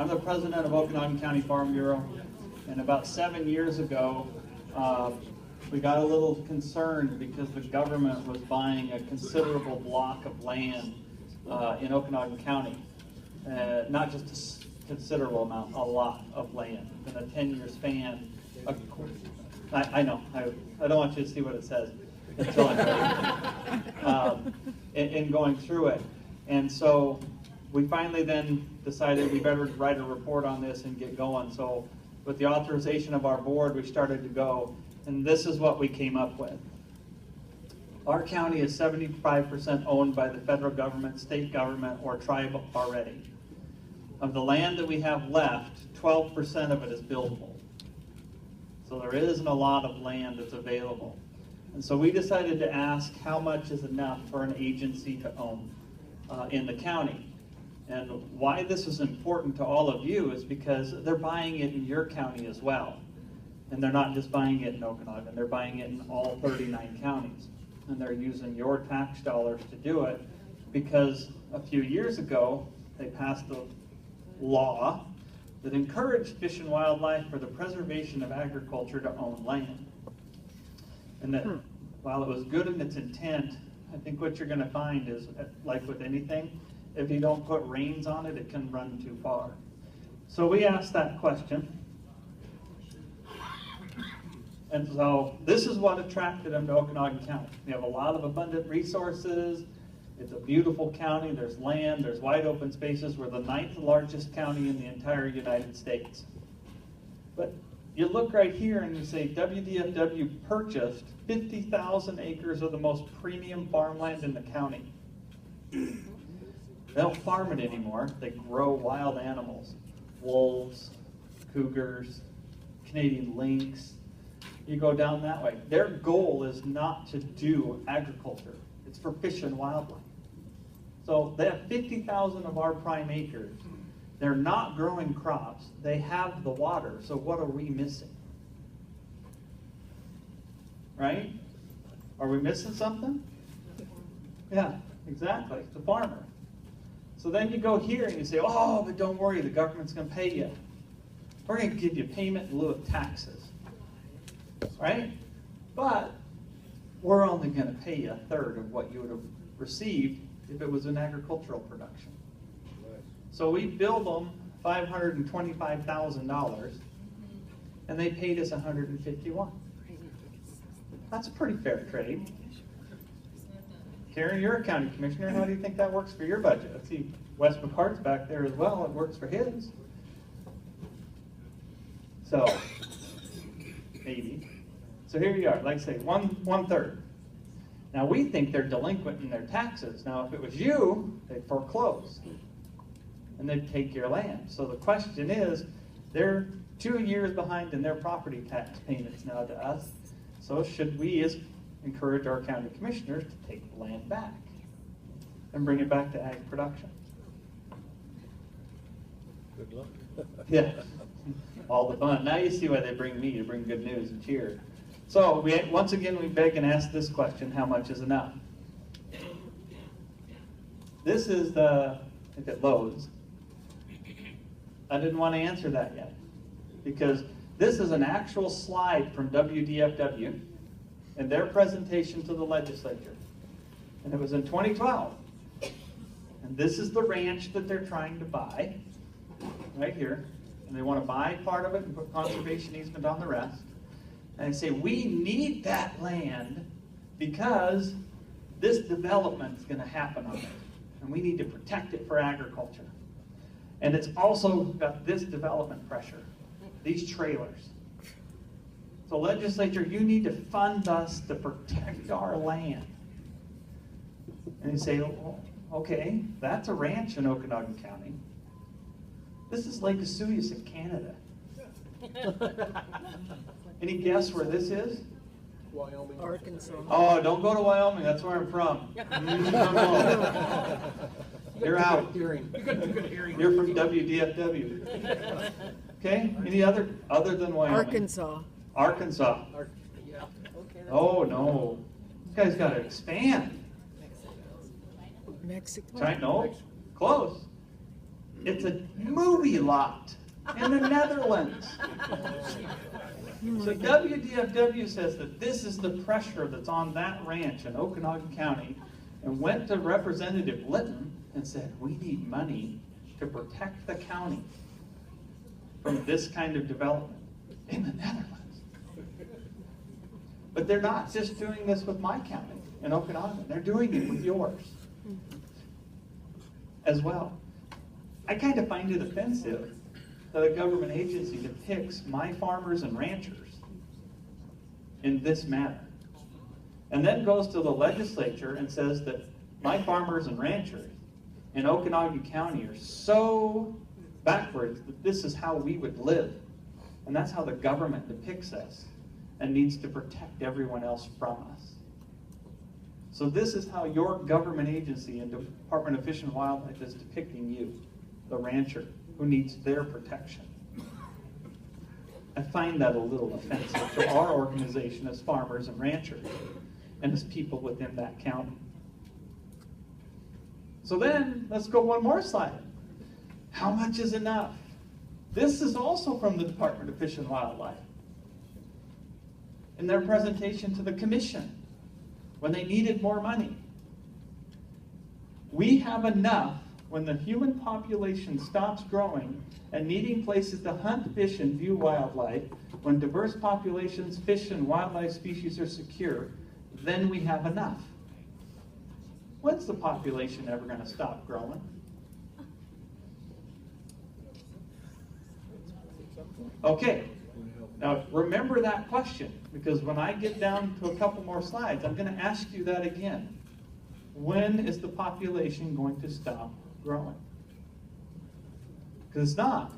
I'm the president of Okanogan County Farm Bureau, and about 7 years ago, we got a little concerned because the government was buying a considerable block of land in Okanogan County. Not just a considerable amount, a lot of land in a 10-year span. I know, I don't want you to see what it says until I'm ready. In going through it. And so we finally then decided we better write a report on this and get going. So with the authorization of our board, we started to go. And this is what we came up with. Our county is 75% owned by the federal government, state government, or tribe already. Of the land that we have left, 12% of it is buildable. So there isn't a lot of land that's available. And so we decided to ask how much is enough for an agency to own in the county. And why this is important to all of you is because they're buying it in your county as well. And they're not just buying it in Okanogan, they're buying it in all 39 counties. And they're using your tax dollars to do it because a few years ago, they passed a law that encouraged Fish and Wildlife for the preservation of agriculture to own land. And that while it was good in its intent, I think what you're going to find is, like with anything, if you don't put reins on it, it can run too far. So we asked that question. And so this is what attracted them to Okanogan County. We have a lot of abundant resources. It's a beautiful county. There's land. There's wide open spaces. We're the 9th largest county in the entire United States. But you look right here and you say WDFW purchased 50,000 acres of the most premium farmland in the county. They don't farm it anymore. They grow wild animals. Wolves, cougars, Canadian lynx. You go down that way. Their goal is not to do agriculture. It's for fish and wildlife. So they have 50,000 of our prime acres. They're not growing crops. They have the water. So what are we missing? Right? Are we missing something? Yeah, exactly. The farmer. So then you go here and you say, oh, but don't worry, the government's going to pay you. We're going to give you payment in lieu of taxes. Right? But we're only going to pay you a third of what you would have received if it was an agricultural production. So we billed them $525,000, and they paid us $151,000. That's a pretty fair trade. Karen, you're a county commissioner. How do you think that works for your budget? I see Wes McCart's back there as well. It works for his. So, maybe. So here you are, like I say, one third. Now we think they're delinquent in their taxes. Now if it was you, they'd foreclose. And they'd take your land. So the question is, they're 2 years behind in their property tax payments now to us. So should we encourage our county commissioners to take the land back and bring it back to ag production? Good luck. Yeah, all the fun. Now you see why they bring me, to bring good news and cheer. So once again, we beg and ask this question, how much is enough? This is if it loads. I didn't want to answer that yet because this is an actual slide from WDFW and their presentation to the legislature. And it was in 2012. And this is the ranch that they're trying to buy, right here. And they want to buy part of it and put conservation easement on the rest. And they say, we need that land because this development is going to happen on it. And we need to protect it for agriculture. And it's also got this development pressure, these trailers. So legislature, you need to fund us to protect our land. And you say, oh, okay, that's a ranch in Okanogan County. This is Lake Osoyoos in Canada. Any guess where this is? Wyoming. Arkansas. Oh, don't go to Wyoming. That's where I'm from. You're out. You're good hearing. You're from WDFW. Okay. Any other than Wyoming? Arkansas. Arkansas. Yeah. Oh no. This guy's got to expand. Mexico. China. No. Close. It's a movie lot in the Netherlands. So WDFW says that this is the pressure that's on that ranch in Okanogan County, and went to Representative Litton and said, we need money to protect the county from this kind of development in the Netherlands. But they're not just doing this with my county in Okanogan, they're doing it with yours as well. I kind of find it offensive that a government agency depicts my farmers and ranchers in this manner, and then goes to the legislature and says that my farmers and ranchers in Okanogan County are so backwards that this is how we would live, and that's how the government depicts us and needs to protect everyone else from us. So this is how your government agency and Department of Fish and Wildlife is depicting you, the rancher who needs their protection. I find that a little offensive to our organization as farmers and ranchers and as people within that county. So then, let's go one more slide. How much is enough? This is also from the Department of Fish and Wildlife. In their presentation to the commission, when they needed more money. We have enough when the human population stops growing and needing places to hunt, fish, and view wildlife, when diverse populations, fish and wildlife species are secure, then we have enough. When's the population ever going to stop growing? Okay, now remember that question, because when I get down to a couple more slides, I'm going to ask you that again. When is the population going to stop growing? Because it's not.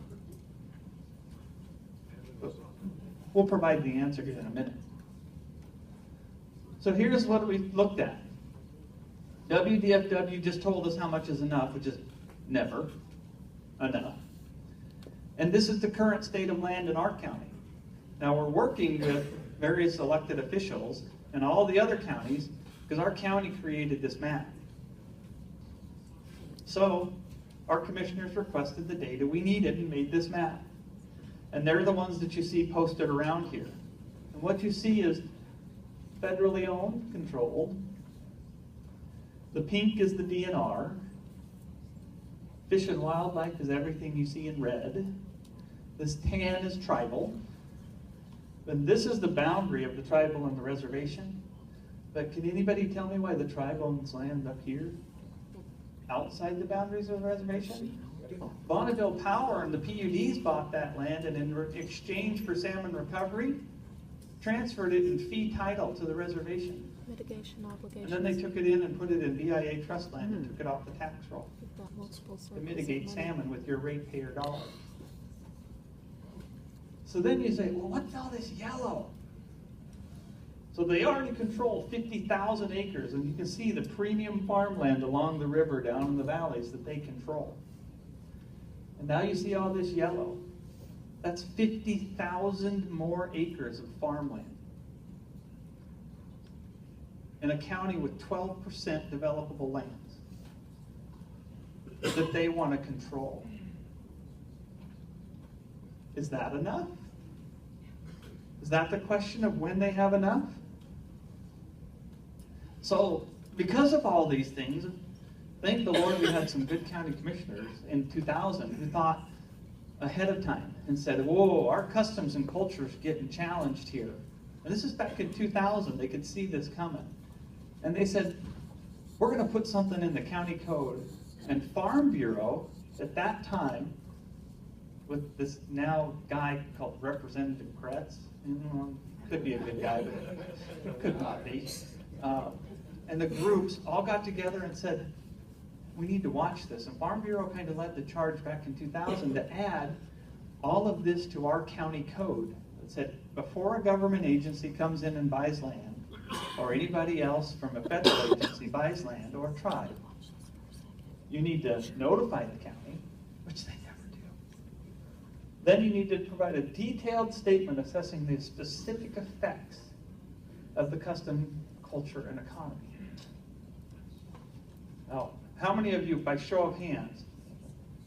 We'll provide the answer here in a minute. So here's what we looked at. WDFW just told us how much is enough, which is never enough. And this is the current state of land in our county. Now we're working with various elected officials in all the other counties because our county created this map. So our commissioners requested the data we needed and made this map. And they're the ones that you see posted around here. And what you see is federally owned, controlled. The pink is the DNR. Fish and wildlife is everything you see in red. This tan is tribal. And this is the boundary of the tribal and the reservation. But can anybody tell me why the tribe owns land up here, outside the boundaries of the reservation? Bonneville Power and the PUDs bought that land, and in exchange for salmon recovery, transferred it in fee title to the reservation. Mitigation obligations. And then they took it in and put it in BIA trust land and took it off the tax roll We've got multiple to sources mitigate of money. salmon with your ratepayer dollars. So then you say, well, what's all this yellow? So they already control 50,000 acres, and you can see the premium farmland along the river down in the valleys that they control. And now you see all this yellow. That's 50,000 more acres of farmland in a county with 12% developable lands that they want to control. Is that enough? Is that the question of when they have enough? So, because of all these things, thank the Lord we had some good county commissioners in 2000 who thought ahead of time and said, whoa, our customs and culture is getting challenged here. And this is back in 2000, they could see this coming. And they said, we're going to put something in the county code. And Farm Bureau, at that time, with this now guy called Representative Kretz, could be a good guy, but could not be. And the groups all got together and said, we need to watch this. And Farm Bureau kind of led the charge back in 2000 to add all of this to our county code. It said, before a government agency comes in and buys land, or anybody else from a federal agency buys land or tribe, you need to notify the county, which they never do. Then you need to provide a detailed statement assessing the specific effects of the custom, culture, and economy. Now, how many of you, by show of hands,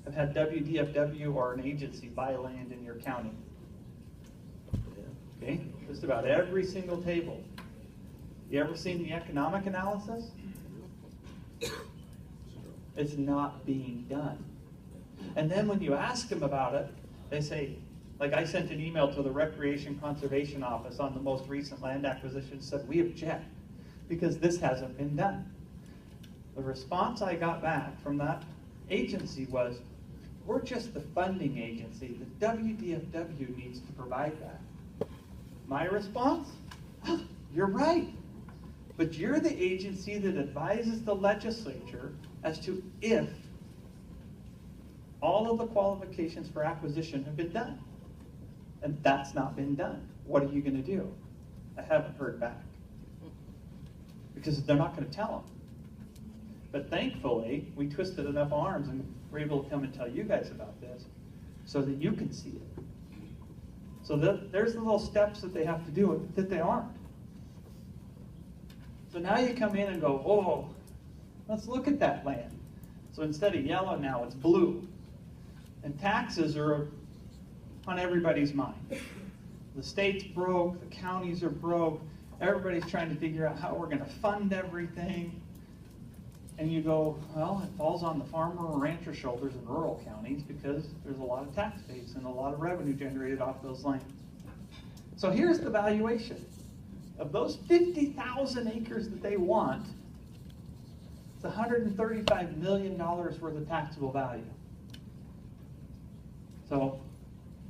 have had WDFW or an agency buy land in your county. Okay, just about every single table. You ever seen the economic analysis? It's not being done. And then when you ask them about it, they say, like I sent an email to the Recreation Conservation Office on the most recent land acquisition, said we object because this hasn't been done. The response I got back from that agency was, we're just the funding agency. The WDFW needs to provide that. My response? You're right. But you're the agency that advises the legislature as to if all of the qualifications for acquisition have been done. And that's not been done. What are you going to do? I haven't heard back. Because they're not going to tell them. But thankfully, we twisted enough arms and we're able to come and tell you guys about this so that you can see it. So there's the little steps that they have to do that they aren't. So now you come in and go, oh, let's look at that land. So instead of yellow now, it's blue. And taxes are on everybody's mind. The state's broke, the counties are broke, everybody's trying to figure out how we're going to fund everything. And you go, well, it falls on the farmer or rancher shoulders in rural counties because there's a lot of tax base and a lot of revenue generated off those lands. So here's the valuation. Of those 50,000 acres that they want, it's $135 million worth of taxable value. So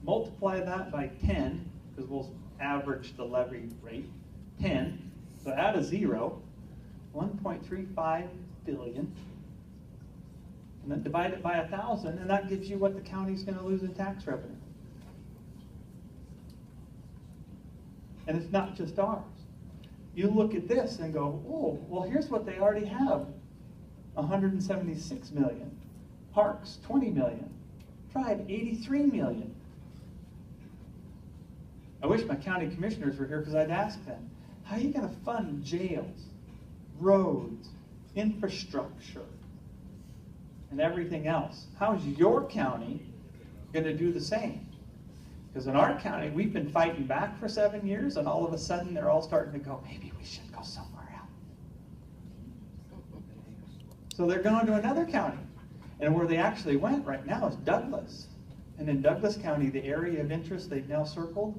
multiply that by 10, because we'll average the levy rate, 10. So add a zero, 1.35 billion, and then divide it by 1,000, and that gives you what the county's going to lose in tax revenue. And it's not just ours. You look at this and go, oh, well, here's what they already have. 176 million. Parks, 20 million. Tribe, 83 million. I wish my county commissioners were here because I'd ask them, how are you going to fund jails, roads, infrastructure, and everything else? How is your county going to do the same? Because in our county, we've been fighting back for 7 years, and all of a sudden they're all starting to go, maybe we should go somewhere else. So they're going to another county. And where they actually went right now is Douglas. And in Douglas County, the area of interest they've now circled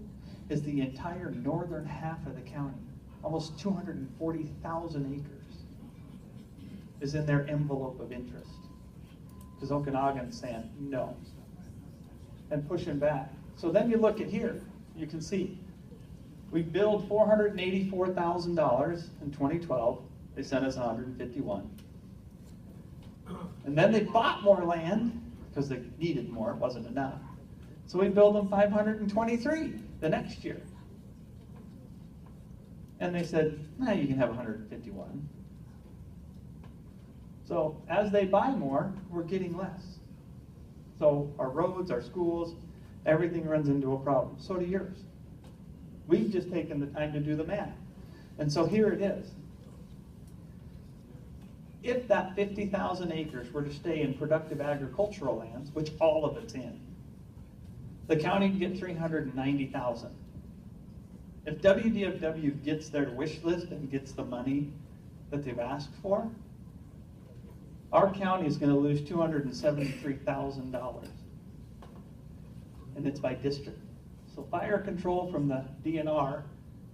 is the entire northern half of the county. Almost 240,000 acres is in their envelope of interest. Because Okanogan's saying no and pushing back. So then you look at here, you can see we billed $484,000 in 2012. They sent us 151. And then they bought more land because they needed more, it wasn't enough. So we billed them 523 the next year. And they said, nah, you can have 151. So as they buy more, we're getting less. So our roads, our schools, everything runs into a problem. So do yours. We've just taken the time to do the math. And so here it is. If that 50,000 acres were to stay in productive agricultural lands, which all of it's in, the county can get 390,000. If WDFW gets their wish list and gets the money that they've asked for, our county is going to lose $273,000. And it's by district. So fire control from the DNR,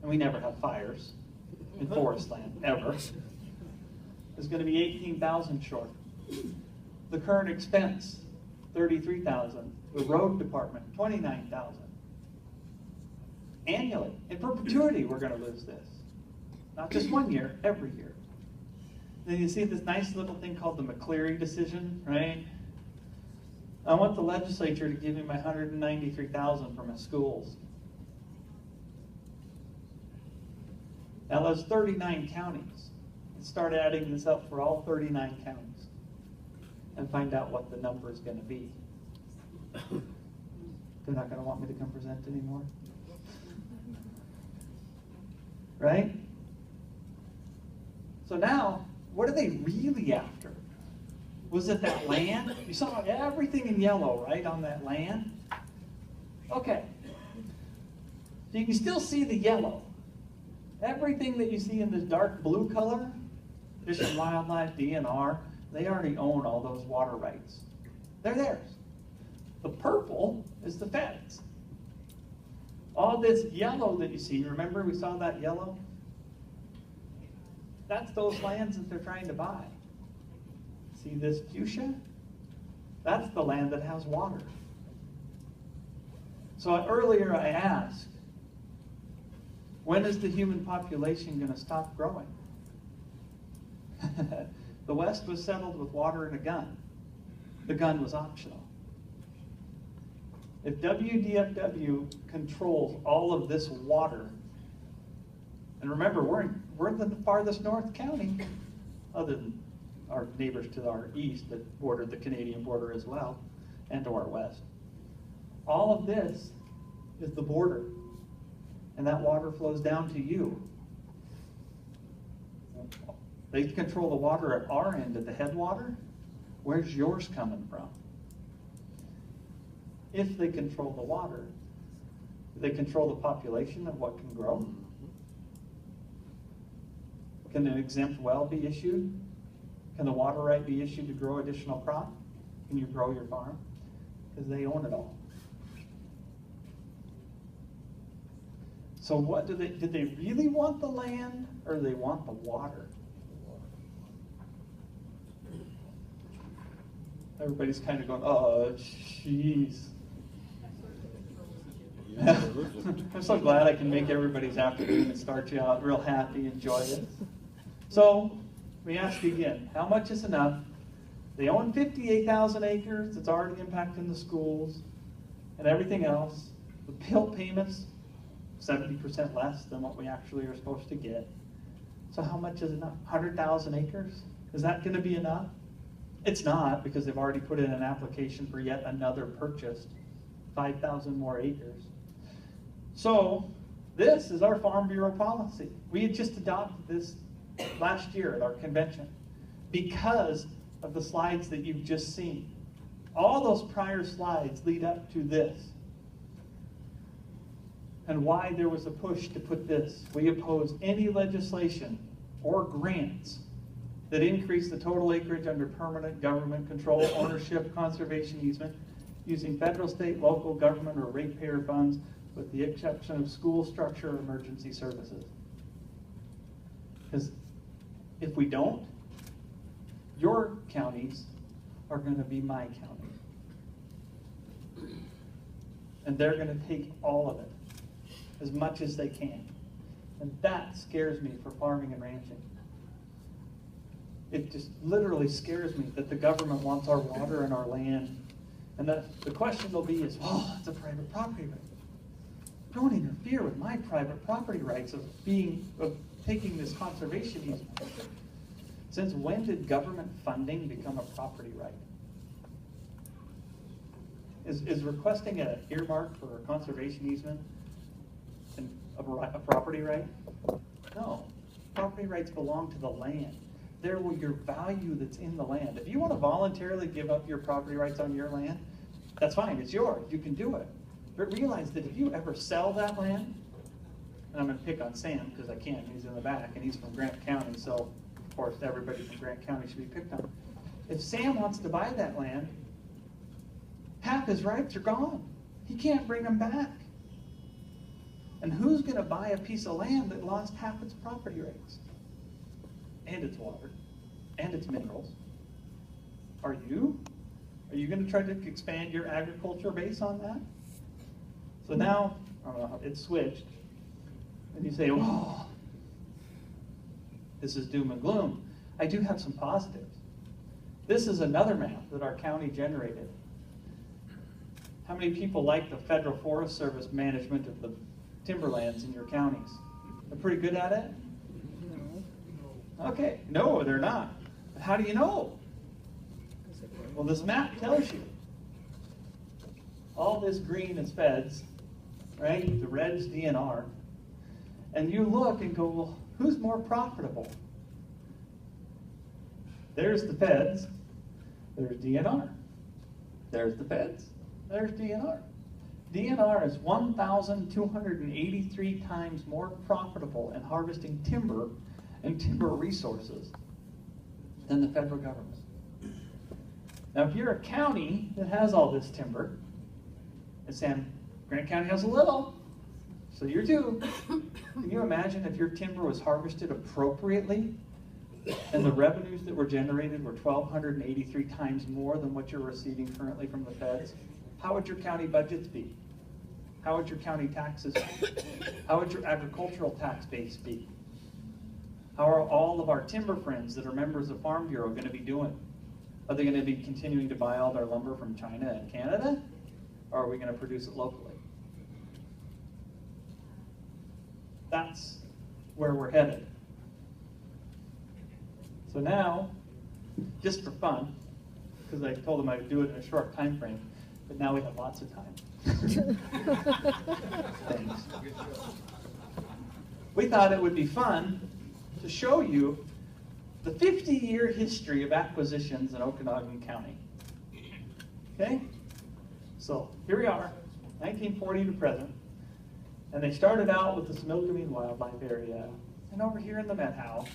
and we never have fires in forest land, ever, is going to be 18,000 short. The current expense, 33,000. The road department, 29,000. Annually, in perpetuity, we're going to lose this. Not just 1 year, every year. Then you see this nice little thing called the McCleary decision, right? I want the legislature to give me my $193,000 for my schools. Now there's 39 counties. Let's start adding this up for all 39 counties and find out what the number is going to be. They're not going to want me to come present anymore. Right? So now, what are they really after? Was it that land? You saw everything in yellow, right, on that land? Okay. So you can still see the yellow. Everything that you see in this dark blue color, Fish and Wildlife, DNR, they already own all those water rights. They're theirs. The purple is the feds. All this yellow that you see, remember we saw that yellow? That's those lands that they're trying to buy. See this fuchsia? That's the land that has water. So earlier I asked, when is the human population going to stop growing? The West was settled with water and a gun. The gun was optional. If WDFW controls all of this water, and remember, we're in the farthest north county, other than our neighbors to our east that border the Canadian border as well, and to our west. All of this is the border, and that water flows down to you. They control the water at our end, at the headwater. Where's yours coming from? If they control the water, do they control the population of what can grow? Can an exempt well be issued? Can the water right be issued to grow additional crop? Can you grow your farm? Because they own it all. So what did they really want the land, or do they want the water? Everybody's kind of going, oh, jeez. I'm so glad I can make everybody's afternoon and start you out real happy and joyous. So, we ask you again, how much is enough? They own 58,000 acres. It's already impacting the schools and everything else. The bill payments, 70% less than what we actually are supposed to get. So how much is enough? 100,000 acres? Is that going to be enough? It's not, because they've already put in an application for yet another purchase, 5,000 more acres. So this is our Farm Bureau policy. We had just adopted this last year at our convention because of the slides that you've just seen. All those prior slides lead up to this. And why there was a push to put this. We oppose any legislation or grants that increase the total acreage under permanent government control, ownership, conservation easement, using federal, state, local government, or ratepayer funds, with the exception of school structure or emergency services. Because if we don't, your counties are going to be my county. And they're going to take all of it, as much as they can. And that scares me for farming and ranching. It just literally scares me that the government wants our water and our land. And the question will be is, oh, it's a private property right. Don't interfere with my private property rights of taking this conservation easement. Since when did government funding become a property right? Is requesting an earmark for a conservation easement a property right? No. Property rights belong to the land. They're your value that's in the land. If you want to voluntarily give up your property rights on your land, that's fine, it's yours, you can do it. But realize that if you ever sell that land, and I'm going to pick on Sam because I can, he's in the back, and he's from Grant County, so of course everybody from Grant County should be picked on. If Sam wants to buy that land, half his rights are gone. He can't bring them back. And who's going to buy a piece of land that lost half its property rights? And its water, and its minerals. Are you? Are you going to try to expand your agriculture base on that? So now, I don't know, it's switched. And you say, oh, this is doom and gloom. I do have some positives. This is another map that our county generated. How many people like the Federal Forest Service management of the timberlands in your counties? They're pretty good at it? Okay, no, they're not. How do you know? Well, this map tells you. All this green is feds, right? The red's DNR. And you look and go, well, who's more profitable? There's the feds. There's DNR. There's the feds. There's DNR. DNR is 1,283 times more profitable in harvesting timber and timber resources than the federal government. Now, if you're a county that has all this timber, and Sam, Grant County has a little, so you're too. Can you imagine if your timber was harvested appropriately and the revenues that were generated were 1,283 times more than what you're receiving currently from the feds? How would your county budgets be? How would your county taxes be? How would your agricultural tax base be? How are all of our timber friends that are members of Farm Bureau going to be doing? Are they going to be continuing to buy all their lumber from China and Canada? Or are we going to produce it locally? That's where we're headed. So now, just for fun, because I told them I'd do it in a short time frame, but now we have lots of time. Thanks. We thought it would be fun to show you the 50-year history of acquisitions in Okanogan County. Okay? So here we are, 1940 to present, and they started out with the Smilgamine Wildlife Area, and over here in the Met House,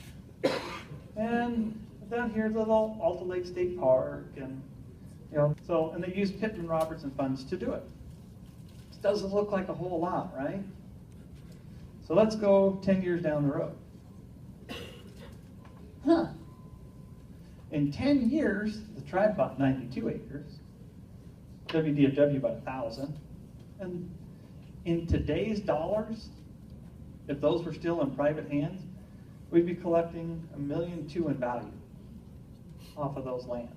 and down here the little Alta Lake State Park, and and they used Pittman Robertson funds to do it. This doesn't look like a whole lot, right? So let's go 10 years down the road. In 10 years, the tribe bought 92 acres. WDFW bought 1,000. And in today's dollars, if those were still in private hands, we'd be collecting $1.2 million in value off of those lands.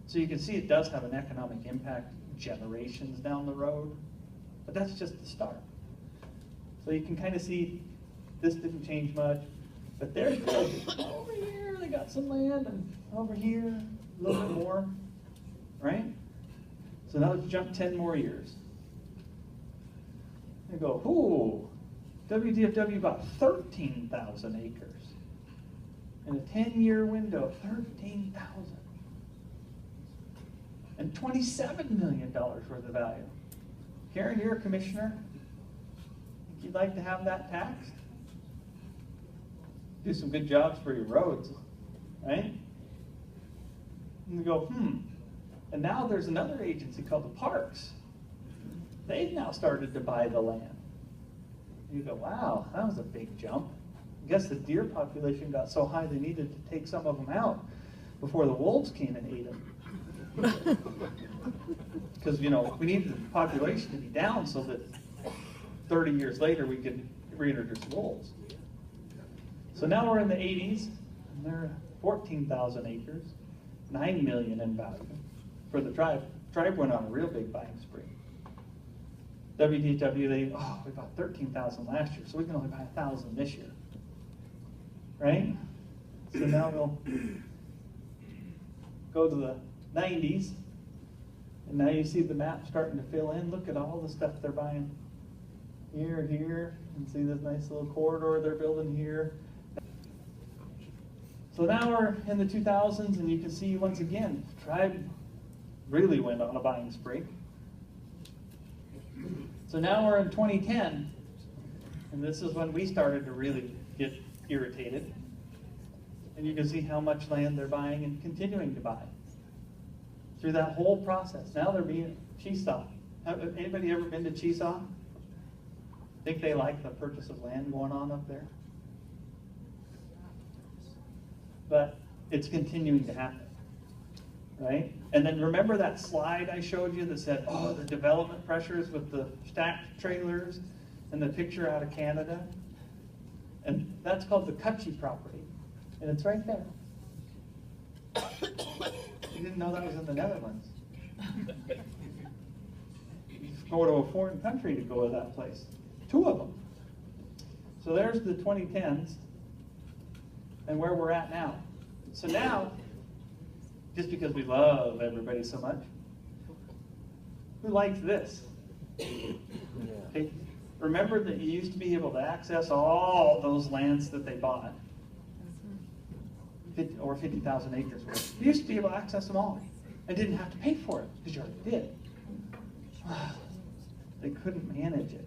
So you can see it does have an economic impact generations down the road, but that's just the start. So you can kind of see this didn't change much, but there's over here, they got some land, and over here, a little bit more, right? So now let's jump 10 more years. They go, ooh, WDFW bought 13,000 acres. In a 10-year window, 13,000. And $27 million worth of value. Karen, you're a commissioner. Think you'd like to have that taxed? Do some good jobs for your roads, right? And we go, And now there's another agency called the Parks. They've now started to buy the land. And you go, wow, that was a big jump. I guess the deer population got so high they needed to take some of them out before the wolves came and ate them. Because, we needed the population to be down so that 30 years later we could reintroduce wolves. So now we're in the 80s, and they're 14,000 acres, 9 million in value for the tribe. Tribe went on a real big buying spree. WDW, we bought 13,000 last year, so we can only buy 1,000 this year, right? So now we'll go to the 90s, and now you see the map starting to fill in. Look at all the stuff they're buying here, and see this nice little corridor they're building here. So now we're in the 2000s, and you can see once again, tribe really went on a buying spree. So now we're in 2010, and this is when we started to really get irritated. And you can see how much land they're buying and continuing to buy through that whole process. Now they're being Chesaw. Have anybody ever been to Chesaw? Think they like the purchase of land going on up there? But it's continuing to happen, right? And then remember that slide I showed you that said, the development pressures with the stacked trailers and the picture out of Canada? And that's called the Cutchie property, and it's right there. You didn't know that was in the Netherlands. You go to a foreign country to go to that place. 2 of them. So there's the 2010s and where we're at now. So now, just because we love everybody so much, who likes this? Okay. Remember that you used to be able to access all those lands that they bought. or 50,000 acres worth. You used to be able to access them all and didn't have to pay for it because you already did. They couldn't manage it.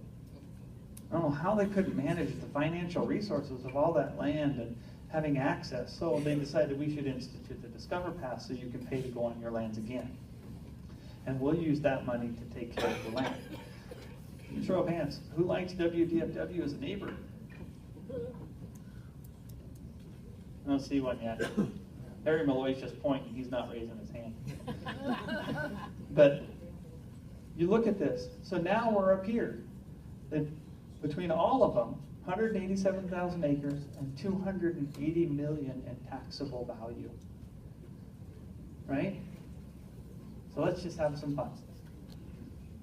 I don't know how they couldn't manage the financial resources of all that land and having access, so they decided we should institute the Discover Pass so you can pay to go on your lands again. And we'll use that money to take care of the land. Show of hands, who likes WDFW as a neighbor? I don't see one yet. Harry Malloy's just pointing, he's not raising his hand. But you look at this, so now we're up here. Between all of them, 187,000 acres and 280 million in taxable value. Right? So let's just have some fun.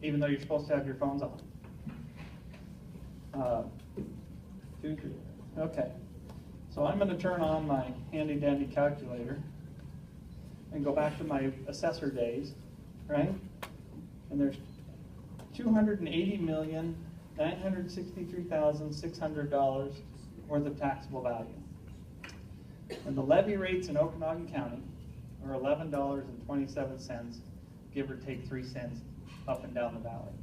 Even though you're supposed to have your phones on. Okay. So I'm going to turn on my handy dandy calculator and go back to my assessor days, right? And there's $280,963,600 worth of taxable value. And the levy rates in Okanogan County are $11.27, give or take 3 cents up and down the valley.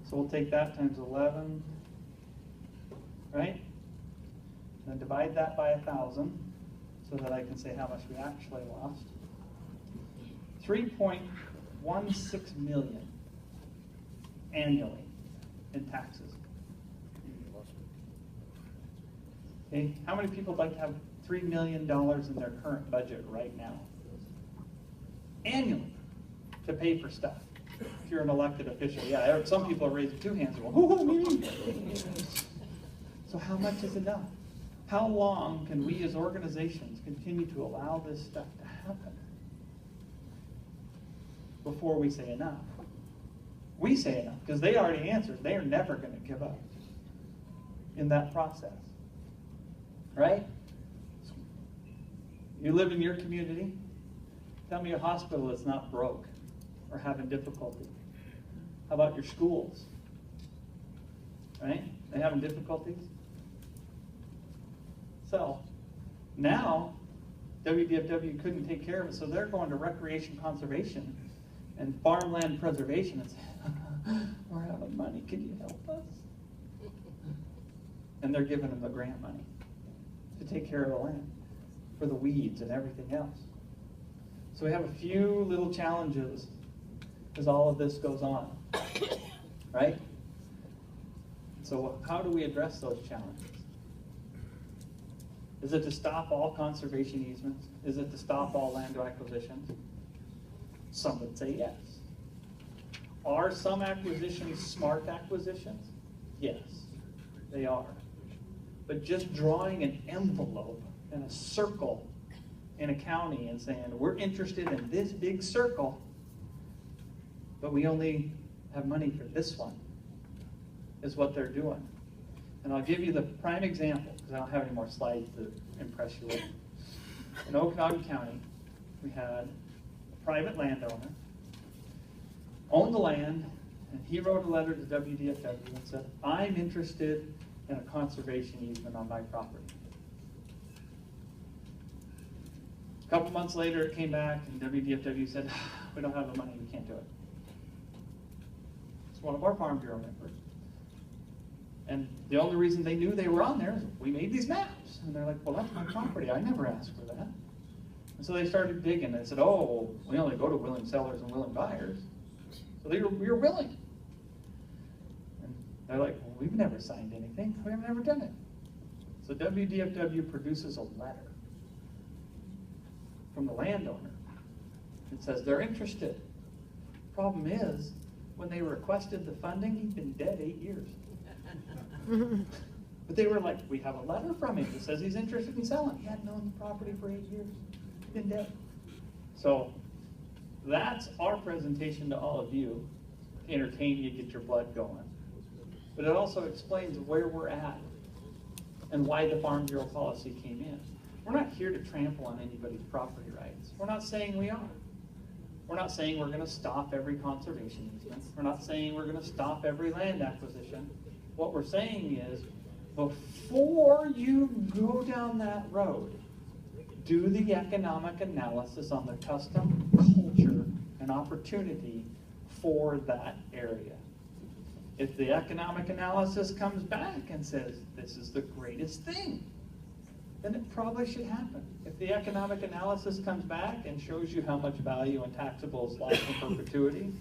So we'll take that times 11, right? Then divide that by 1,000 so that I can say how much we actually lost. 3.16 million annually in taxes. Okay, how many people would like to have $3 million in their current budget right now? Annually, to pay for stuff. If you're an elected official, yeah, some people are raising 2 hands and going, oh, me. So how much is enough? How long can we as organizations continue to allow this stuff to happen before we say enough? We say enough, because they already answered. They are never going to give up in that process. Right? You live in your community. Tell me a hospital that's not broke or having difficulty. How about your schools? Right? They having difficulties? So now WDFW couldn't take care of it, so they're going to recreation conservation and farmland preservation and say, we're out of money, can you help us? And they're giving them the grant money to take care of the land for the weeds and everything else. So we have a few little challenges as all of this goes on, right? So how do we address those challenges? Is it to stop all conservation easements? Is it to stop all land acquisitions? Some would say yes. Are some acquisitions smart acquisitions? Yes, they are. But just drawing an envelope and a circle in a county and saying, we're interested in this big circle, but we only have money for this one, is what they're doing. And I'll give you the prime example, because I don't have any more slides to impress you with. In Okanogan County, we had a private landowner, owned the land, and he wrote a letter to WDFW and said, I'm interested in a conservation easement on my property. A couple months later, it came back, and WDFW said, we don't have the money, we can't do it. It's one of our Farm Bureau members. And the only reason they knew they were on there is we made these maps. And they're like, well, that's my property. I never asked for that. And so they started digging. They said, oh, we only go to willing sellers and willing buyers. So we were willing. And they're like, well, we've never signed anything. We have never done it. So WDFW produces a letter from the landowner. It says they're interested. Problem is, when they requested the funding, he'd been dead 8 years. But they were like, we have a letter from him that says he's interested in selling. He hadn't owned the property for 8 years. He'd been dead. So that's our presentation to all of you, to entertain you, get your blood going. But it also explains where we're at and why the Farm Bureau policy came in. We're not here to trample on anybody's property rights. We're not saying we are. We're not saying we're going to stop every conservation easement. We're not saying we're going to stop every land acquisition. What we're saying is, before you go down that road, do the economic analysis on the custom, culture, and opportunity for that area. If the economic analysis comes back and says, this is the greatest thing, then it probably should happen. If the economic analysis comes back and shows you how much value in taxables lie in perpetuity,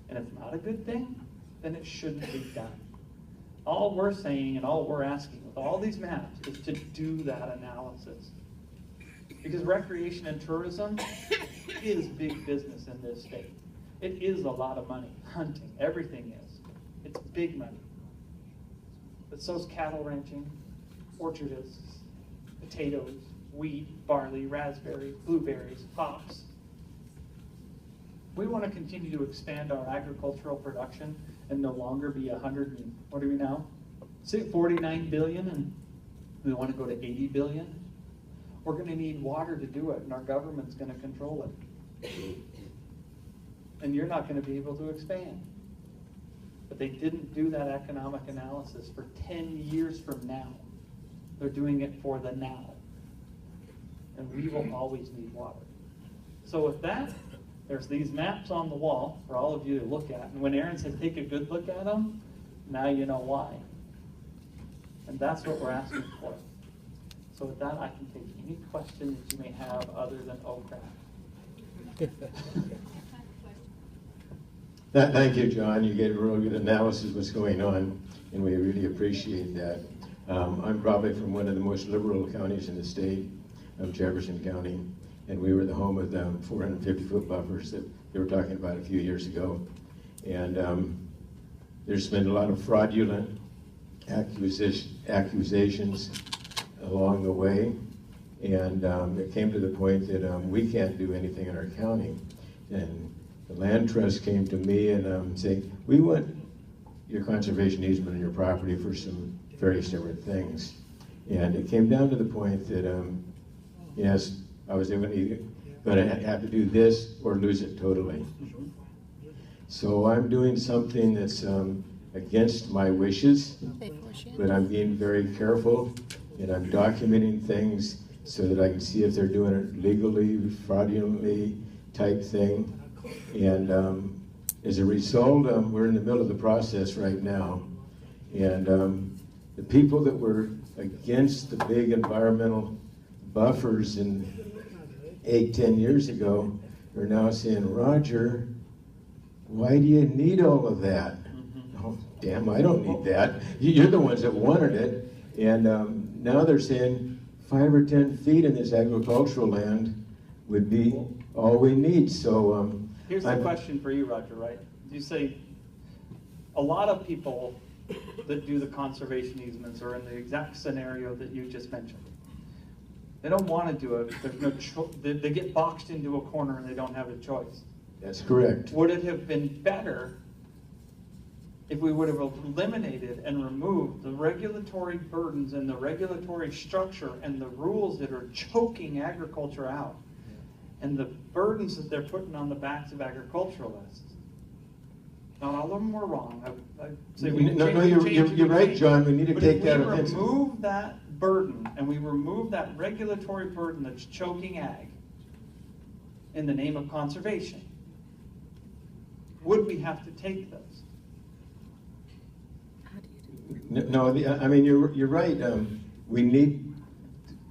and it's not a good thing, then it shouldn't be done. All we're saying and all we're asking with all these maps is to do that analysis. Because recreation and tourism is big business in this state. It is a lot of money. Hunting, everything is. It's big money. But so's cattle ranching, orchardists, potatoes, wheat, barley, raspberries, blueberries, hops. We want to continue to expand our agricultural production and no longer be 100 and, what are we now? 49 billion, and we want to go to 80 billion. We're going to need water to do it, and our government's going to control it. And you're not going to be able to expand. But they didn't do that economic analysis for 10 years from now. They're doing it for the now. And we will always need water. So with that, there's these maps on the wall for all of you to look at. And when Aaron said take a good look at them, now you know why. And that's what we're asking for. So with that, I can take any question that you may have other than OCRAF. Thank you, John. You gave a real good analysis of what's going on, and we really appreciate that. I'm probably from one of the most liberal counties in the state of Jefferson County, and we were the home of the 450-foot buffers that they were talking about a few years ago. And there's been a lot of fraudulent accusations along the way, and it came to the point that we can't do anything in our county. And the land trust came to me and saying, we want your conservation easement on your property for some various different things. And it came down to the point that, yes, I was going to have to do this or lose it totally. So I'm doing something that's against my wishes, but I'm being very careful, and I'm documenting things so that I can see if they're doing it legally, fraudulently type thing. And as a result, we're in the middle of the process right now. And the people that were against the big environmental buffers in 8-10 years ago are now saying, Roger, why do you need all of that? Oh, damn, I don't need that. You're the ones that wanted it. And now they're saying 5 or 10 feet in this agricultural land would be all we need. So here's the question for you, Roger, right? You say a lot of people that do the conservation easements are in the exact scenario that you just mentioned. They don't want to do it. There's no they get boxed into a corner and they don't have a choice. That's correct. Would it have been better if we would have eliminated and removed the regulatory burdens and the regulatory structure and the rules that are choking agriculture out and the burdens that they're putting on the backs of agriculturalists? Not all of them were wrong. I say you're right, John. We need to take that offense. If we remove that burden and we remove that regulatory burden that's choking ag in the name of conservation, would we have to take those? No, I mean, you're right. We need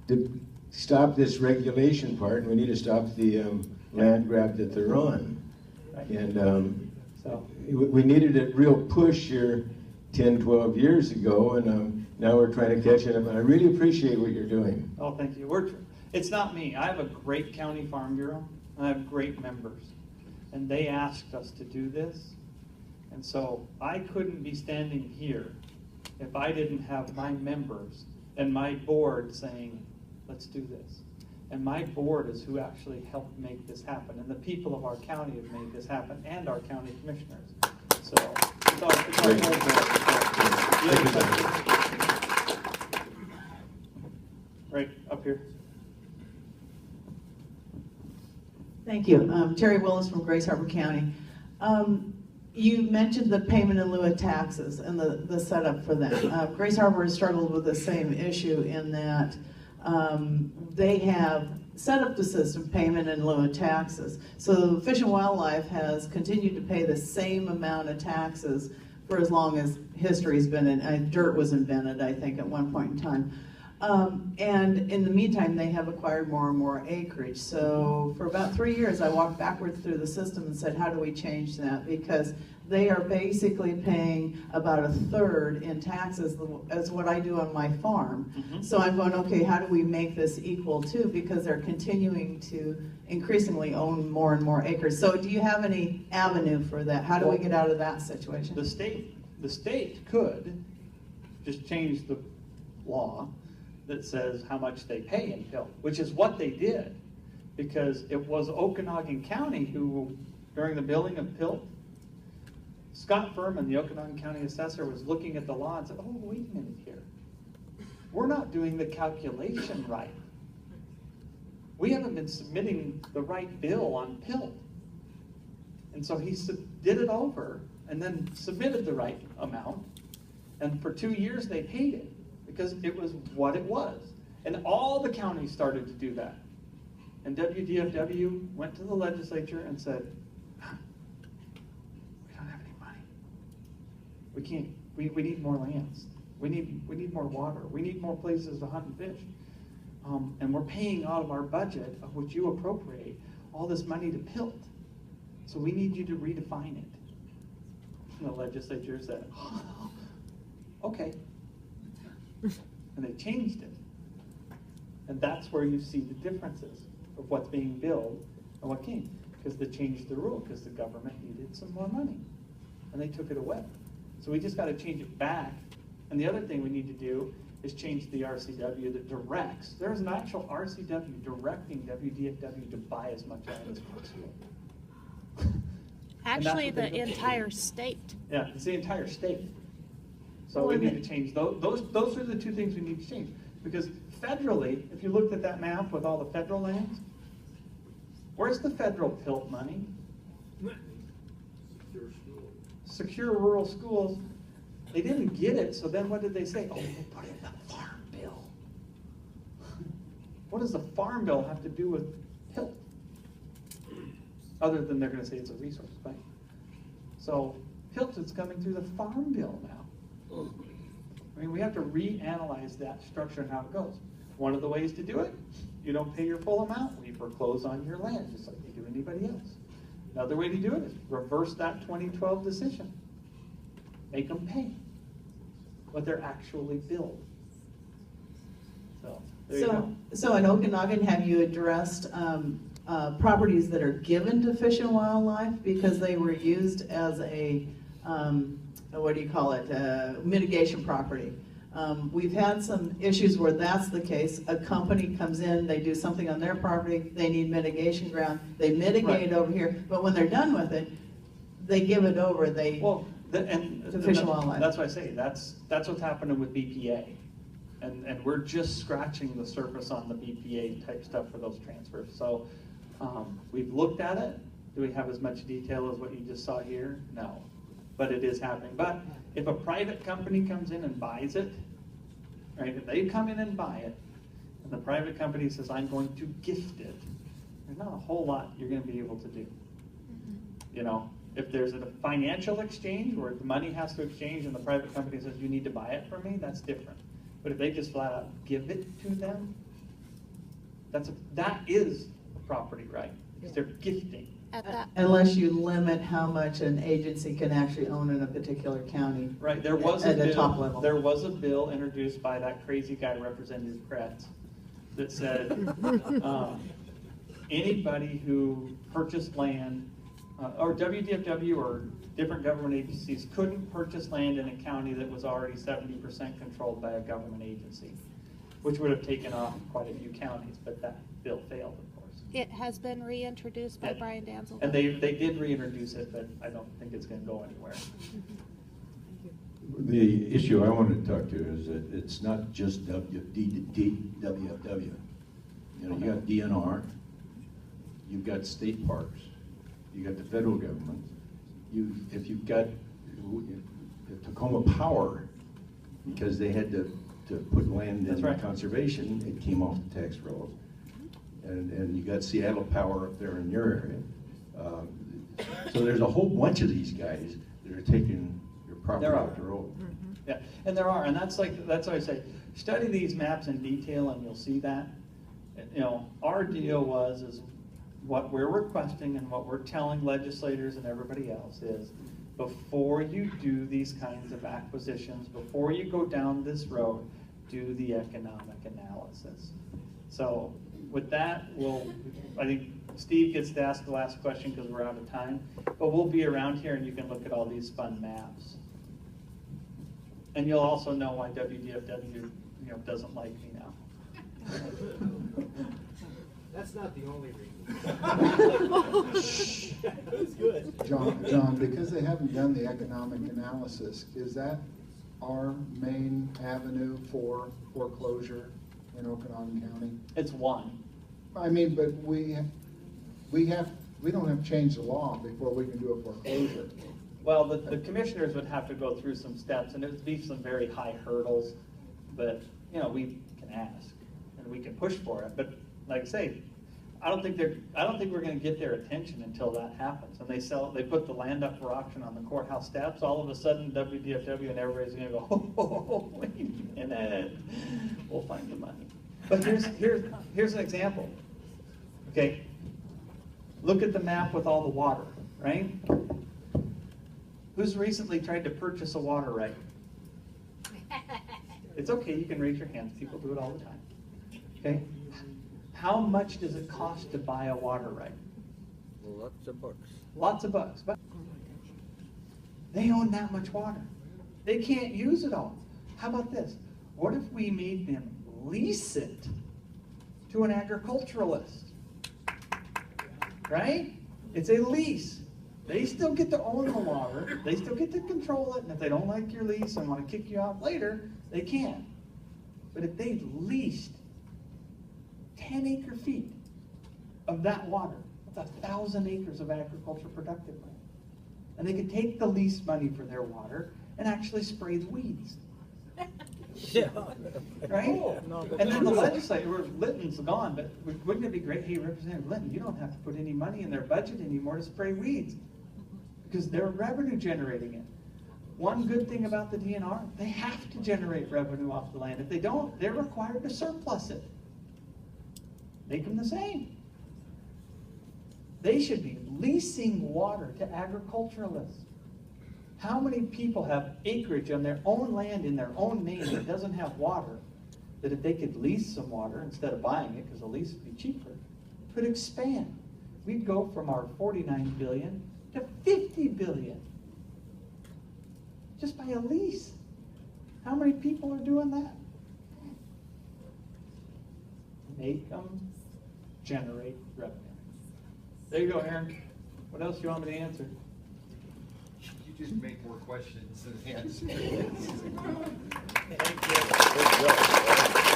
to stop this regulation part, and we need to stop the land grab that they're on. Right. And so we needed a real push here 10, 12 years ago, and now we're trying to catch it up. And I really appreciate what you're doing. Oh, thank you. It's not me. I have a great county farm bureau. I have great members, and they asked us to do this, and so I couldn't be standing here if I didn't have my members and my board saying, let's do this. And my board is who actually helped make this happen. And the people of our county have made this happen, and our county commissioners. So it's all right up here. Thank you. Terry Willis from Grace Harbor County. You mentioned the payment in lieu of taxes and the setup for that. Grace Harbor has struggled with the same issue in that they have set up the system, payment in lieu of taxes. So Fish and Wildlife has continued to pay the same amount of taxes for as long as history's been in, dirt was invented, I think, at one point in time. And in the meantime, they have acquired more and more acreage. So for about 3 years, I walked backwards through the system and said, how do we change that? Because they are basically paying about 1/3 in taxes as what I do on my farm. So I'm going, okay, how do we make this equal too? Because they're continuing to increasingly own more and more acres. So do you have any avenue for that? How do we get out of that situation? The state could just change the law that says how much they pay in PILT, which is what they did, because it was Okanogan County who, during the billing of PILT, Scott Furman, the Okanogan County assessor, was looking at the law and said, oh, wait a minute here. We're not doing the calculation right. We haven't been submitting the right bill on PILT. And so he did it over and then submitted the right amount. And for 2 years they paid it because it was what it was. And all the counties started to do that. And WDFW went to the legislature and said, we don't have any money. We can't, we need more lands. We need more water. We need more places to hunt and fish. And we're paying out of our budget, of which you appropriate, all this money to PILT. So we need you to redefine it. And the legislature said, oh, okay. And they changed it. And that's where you see the differences of what's being billed and what came. Because they changed the rule, because the government needed some more money. And they took it away. So we just got to change it back. And the other thing we need to do is change the RCW that directs. There's an actual RCW directing WDFW to buy as much land as possible. Actually, what they the do. entire state. Yeah, it's the entire state. So we need to change those. Those are the two things we need to change. Because federally, if you looked at that map with all the federal lands, where's the federal PILT money? Secure rural schools. They didn't get it, so then what did they say? Oh, we'll put it in the farm bill. What does the farm bill have to do with PILT? Other than they're going to say it's a resource bank. So PILT is coming through the farm bill now. I mean, we have to reanalyze that structure and how it goes. One of the ways to do it, you don't pay your full amount, we foreclose on your land, just like you do anybody else. Another way to do it is reverse that 2012 decision. Make them pay what they're actually billed. So, there you go. So in Okanogan, have you addressed properties that are given to Fish and Wildlife because they were used as a, what do you call it, mitigation property? We've had some issues where that's the case. A company comes in, they do something on their property, they need mitigation ground, they mitigate over here, but when they're done with it, they give it over, to Fish and Wildlife. That's why I say, that's what's happening with BPA. And we're just scratching the surface on the BPA type stuff for those transfers. So we've looked at it. Do we have as much detail as what you just saw here? No, but it is happening. But if a private company comes in and buys it, right, if they come in and buy it, and the private company says, I'm going to gift it, there's not a whole lot you're going to be able to do. You know, if there's a financial exchange where the money has to exchange and the private company says, you need to buy it from me, that's different. But if they just flat out give it to them, that is a property right, because they're gifting. At that, Unless you limit how much an agency can actually own in a particular county. Right, there was At a the top bill, level. there was a bill introduced by that crazy guy, Representative Kretz, that said anybody who purchased land, or WDFW or different government agencies couldn't purchase land in a county that was already 70% controlled by a government agency, which would have taken off quite a few counties, but that bill failed, of course. it has been reintroduced by Yeah. Brian Danzel. And they did reintroduce it, but I don't think it's going to go anywhere. The issue I want to talk to is that it's not just WFW. You know, you got DNR, you've got state parks, you got the federal government. If you've got Tacoma Power, because they had to put land That's in right. conservation, it came off the tax rolls. and you got Seattle Power up there in your area. So there's a whole bunch of these guys that are taking your property There are. off the road. Yeah, and there are, and that's why I say, study these maps in detail and you'll see that. You know, our deal is what we're requesting and what we're telling legislators and everybody else is, before you do these kinds of acquisitions, before you go down this road, do the economic analysis. So with that, I think Steve gets to ask the last question because we're out of time, but we'll be around here and you can look at all these fun maps. And you'll also know why WDFW, doesn't like me now. That's not the only reason. That's good. John, because they haven't done the economic analysis, is that our main avenue for foreclosure in Okanogan County? It's one. I mean, but we don't have to change the law before we can do a foreclosure. Well, the commissioners would have to go through some steps, and it would be some very high hurdles, but, we can ask, and we can push for it, but like I say, I don't think we're gonna get their attention until that happens, and they put the land up for auction on the courthouse steps, all of a sudden WDFW and everybody's gonna go, oh, wait a minute, we'll find the money. But here's an example, okay? Look at the map with all the water, right? Who's recently tried to purchase a water right? It's okay, you can raise your hands, people do it all the time, okay? How much does it cost to buy a water right? Lots of bucks. Lots of bucks, but they own that much water. They can't use it all. How about this? What if we made them lease it to an agriculturalist? Right? It's a lease. They still get to own the water, they still get to control it, and if they don't like your lease and want to kick you out later, they can. But if they leased 10 acre feet of that water, that's 1,000 acres of agriculture productive land. And they could take the lease money for their water and actually spray the weeds. Yeah. Right? And then the legislature, Litton's gone, but wouldn't it be great, hey, Representative Litton, you don't have to put any money in their budget anymore to spray weeds because they're revenue generating it. One good thing about the DNR, they have to generate revenue off the land. If they don't, they're required to surplus it. Make them the same. They should be leasing water to agriculturalists. How many people have acreage on their own land in their own name that doesn't have water, that if they could lease some water instead of buying it, because the lease would be cheaper, could expand? We'd go from our 49 billion to 50 billion. Just by a lease. How many people are doing that? Make them generate revenue. There you go, Aaron. What else do you want me to answer? You just make more questions than answers. Good job.